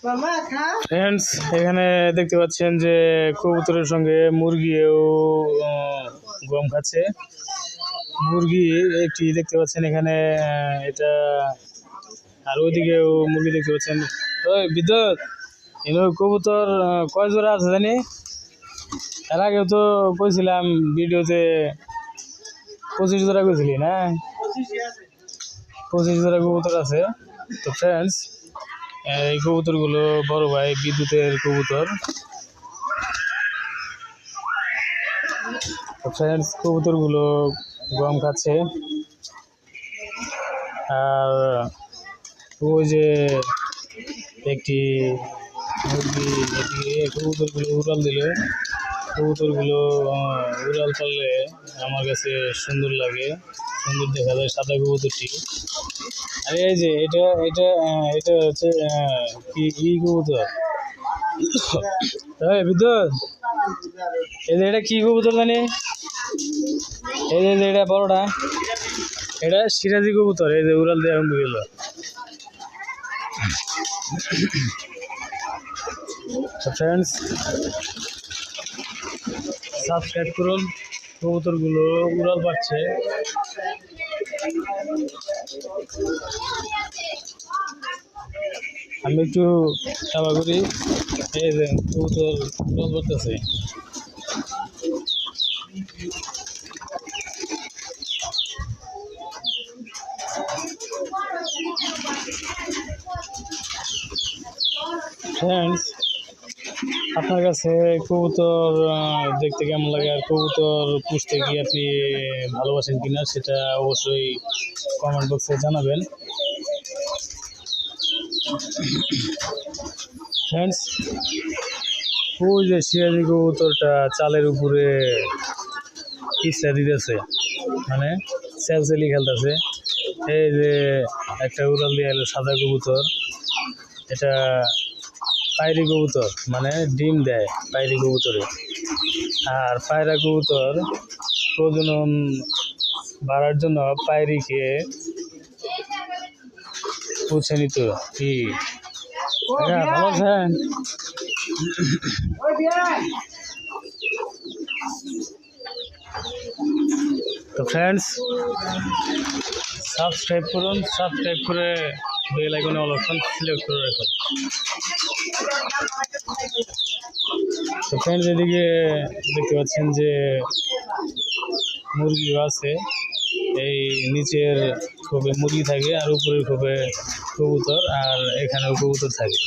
Friends, এখানে দেখতে পাচ্ছেন যে কবুতরের সঙ্গে মুরগিও গম খাচ্ছে। মুরগি একটি দেখতে পাচ্ছেন এখানে, এটা আর ওইদিকেও মুরগি দেখতে পাচ্ছেন। ওই বিদ্যুৎ, কবুতর কয় জোড়া আছে জানি? এর আগেও তো কইছিলাম ভিডিওতে 25 জোড়া কইছিলি না? 25 জোড়া কবুতর আছে। তো ফ্রেন্ডস, এই কবুতরগুলো বড় ভাই বিদ্যুতের কবুতর। তো ফ্রেন্ডস, কবুতরগুলো গম খাচ্ছে। আর ওই যে একটি মুরগি কবুতরগুলো উড়াল দিল। কবুতরগুলো উড়াল পারলে আমার কাছে সুন্দর লাগে, সুন্দর দেখা যায় সাদা কবুতরটি। আর এই যে এটা এটা এটা হচ্ছে কি কবুতর? বিদ্যুৎ, এই যে এটা কি কবুতর জানি? এই যে এটা বড়টা, এটা সিরাজি কবুতর। এই যে উড়াল দিয়ে আরম্ভ গেল। ফ্রেন্ডস, সাবস্ক্রাইব করুন। কবুতরগুলো উড়াল পাচ্ছে। আমি একটু খাওয়া করি। এই যে কবুতর উড়াল পাচ্ছে। ফ্রেন্ডস, আপনার কাছে কবুতর দেখতে কেমন লাগে, আর কবুতর পুষতে কি আপনি ভালোবাসেন কিনা সেটা অবশ্যই কমেন্ট বক্সে জানাবেন। ফ্রেন্ডস, ওই যে সিরাজি কবুতরটা চালের উপরে পিছলা দিতেছে, মানে সেলসেলি খেলতেছে। এই যে একটা উড়াল দিয়ে এলো সাদা কবুতর, এটা পায়রি কবুতর, মানে ডিম দেয় পায়রি কবুতরে। আর পায়রা কবুতর প্রজনন বাড়ার জন্য পায়রিকে পুষে নিত। কি ভালো আছেন? তো ফ্রেন্ডস, সাবস্ক্রাইব করুন, সাবস্ক্রাইব করে বেল আইকনে অল অপশন সিলেক্ট করে রাখুন। তো ফ্রেন্ডস, এদিকে দেখতে পাচ্ছেন যে মুরগিও আছে। এই নিচের খোপে মুরগি থাকে আর উপরের খোপে কবুতর, আর এখানেও কবুতর থাকে।